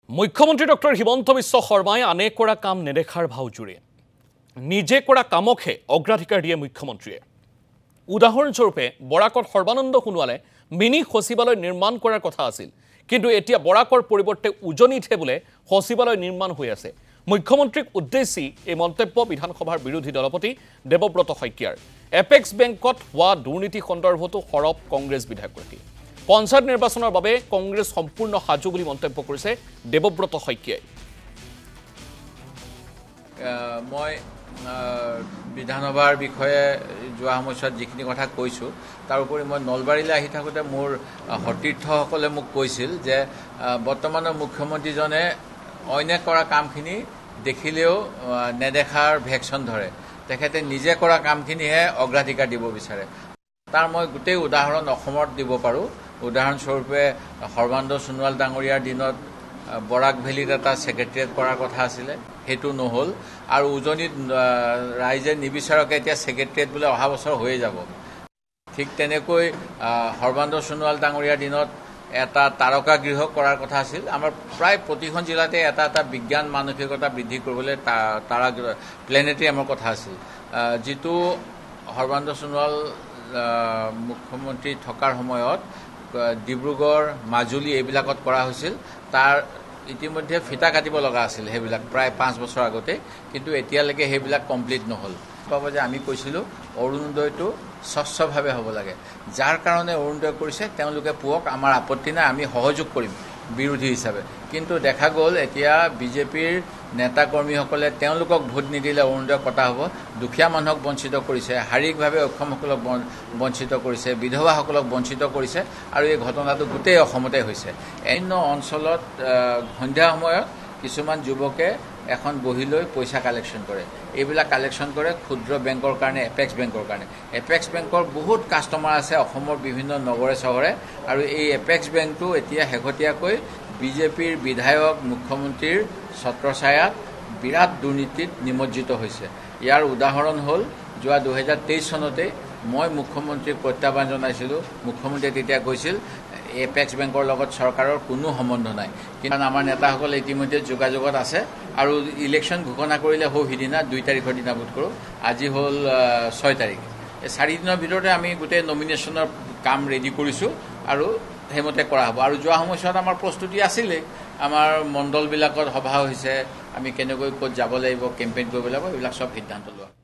মুখ্যমন্ত্ৰী ডক্টৰ হিমন্ত বিশ্ব শৰ্মাই আনে কৰা কাম নেদেখাৰ ভাও জুৰে নিজে কৰা কামকহে অগ্ৰাধিকাৰ দিয়ে মুখ্যমন্ত্ৰীয়ে উদাহৰণস্বৰূপে বৰাকত সৰ্বানন্দ সোণোৱালে মিনি সচিবালয় নিৰ্মাণ কৰাৰ কথা আছিল কিন্তু এতিয়া বৰাকৰ পৰিৱৰ্তে উজনিতহে বোলে সচিবালয় নিৰ্মাণ হৈ আছে মুখ্যমন্ত্ৰীক উদ্দেশ্যি এই মন্তব্য বিধানসভাৰ বিৰোধী দলপতি দেৱব্ৰত শইকীয়াৰ এপেক্স বেংকত হোৱা দুৰ্নীতি সন্দৰ্ভতো সৰব কংগ্ৰেছ বিধায়কগৰাকী পঞ্চায়ত নিৰ্বাচনৰ বাবে কংগ্ৰেছ সম্পূৰ্ণ সাজু বুলি মন্তব্য কৰিছে দেৱব্ৰত শইকীয়াই মই বিধানসভাৰ বিষয়ে যোৱা সময়ত যিখিনি কথা কৈছোঁ তাৰ উপৰি মই নলবাৰীলৈ আহি থাকোঁতে মোৰ সতীৰ্থসকলে মোক কৈছিল যে বৰ্তমানৰ মুখ্যমন্ত্ৰীজনে অন্য কৰা কামখিনি দেখিলেও নেদেখাৰ ভেকশ্যন ধৰে তেখেতে নিজে কৰা কামখিনিহে অগ্ৰাধিকাৰ দিব বিচাৰে তাৰ মই গোটেই উদাহৰণ অসমত দিব পাৰোঁ উদাহৰণস্বৰূপে সৰ্বানন্দ সোণোৱাল ডাঙৰীয়াৰ দিনত বৰাক ভেলীত এটা ছেক্ৰেটেৰিয়েট কৰাৰ কথা আছিলে সেইটো নহ'ল আৰু উজনিত ৰাইজে নিবিচাৰকে এতিয়া ছেক্ৰেটেৰিয়েট বোলে অহা বছৰ হৈয়ে যাব ঠিক তেনেকৈ সৰ্বানন্দ সোণোৱাল ডাঙৰীয়াৰ দিনত এটা তাৰকা গৃহ কৰাৰ কথা আছিল আমাৰ প্ৰায় প্ৰতিখন জিলাতে এটা এটা বিজ্ঞান মানসিকতা বৃদ্ধি কৰিবলৈ তাৰা প্লেনেটৰিয়ামৰ কথা আছিল যিটো সৰ্বানন্দ সোণোৱাল মুখ্যমন্ত্ৰী থকাৰ সময়ত ডিব্ৰুগড় মাজুলী এইবিলাকত কৰা হৈছিল তাৰ ইতিমধ্যে ফিতা কাটিব লগা আছিল সেইবিলাক প্ৰায় 5 বছৰ আগতে কিন্তু এতিয়ালৈকে সেইবিলাক কমপ্লিট নহ'ল পাব যে আমি কৈছিলোঁ অৰুণোদয়টো স্বচ্ছভাৱে হ'ব লাগে যাৰ কাৰণে অৰুণোদয় কৰিছে তেওঁলোকে পোৱক আমাৰ আপত্তি নাই আমি সহযোগ কৰিম বিৰোধী হিচাপে কিন্তু দেখা গ'ল এতিয়া বিজেপিৰ নেতা কৰ্মীসকলে তেওঁলোকক ভোট নিদিলে অৰুণোদয় কটা হ'ব দুখীয়া মানুহক বঞ্চিত কৰিছে শাৰীৰিকভাৱে অক্ষমসকলক বঞ্চিত কৰিছে বিধৱাসকলক বঞ্চিত কৰিছে আৰু এই ঘটনাটো গোটেই অসমতে হৈছে অন্য অঞ্চলত সন্ধিয়া সময়ত কিছুমান যুৱকে এখন বহি লৈ পইচা কালেকশ্যন কৰে এইবিলাক কালেকশ্যন কৰে ক্ষুদ্ৰ বেংকৰ কাৰণে এপেক্স বেংকৰ কাৰণে এপেক্স বেংকৰ বহুত কাষ্টমাৰ আছে অসমৰ বিভিন্ন নগৰে চহৰে আৰু এই এপেক্স বেংকটো এতিয়া শেহতীয়াকৈ বিজেপিৰ বিধায়ক মুখ্যমন্ত্ৰীৰ ছত্ৰছায়াত বিৰাট দুৰ্নীতিত নিমজ্জিত হৈছে ইয়াৰ উদাহৰণ হ'ল যোৱা 2023 চনতে মই মুখ্যমন্ত্ৰীক প্ৰত্যাহ্বান জনাইছিলোঁ মুখ্যমন্ত্ৰীয়ে তেতিয়া কৈছিল এপেক্স বেংকৰ লগত চৰকাৰৰ কোনো সম্বন্ধ নাই কিন্তু আমাৰ নেতাসকলে ইতিমধ্যে যোগাযোগত আছে আৰু ইলেকশ্যন ঘোষণা কৰিলে হৌ সিদিনা 2 তাৰিখৰ দিনা ভোট কৰোঁ আজি হ'ল 6 তাৰিখ এই 4 দিনৰ ভিতৰতে আমি গোটেই নমিনেশ্যনৰ কাম ৰেডি কৰিছোঁ আৰু সেইমতে কৰা হ'ব আৰু যোৱা সময়ছোৱাত আমাৰ প্ৰস্তুতি আছিলেই আমাৰ মণ্ডলবিলাকত সভা হৈছে আমি কেনেকৈ ক'ত যাব লাগিব কেম্পেইন কৰিব লাগিব এইবিলাক চব সিদ্ধান্ত লোৱা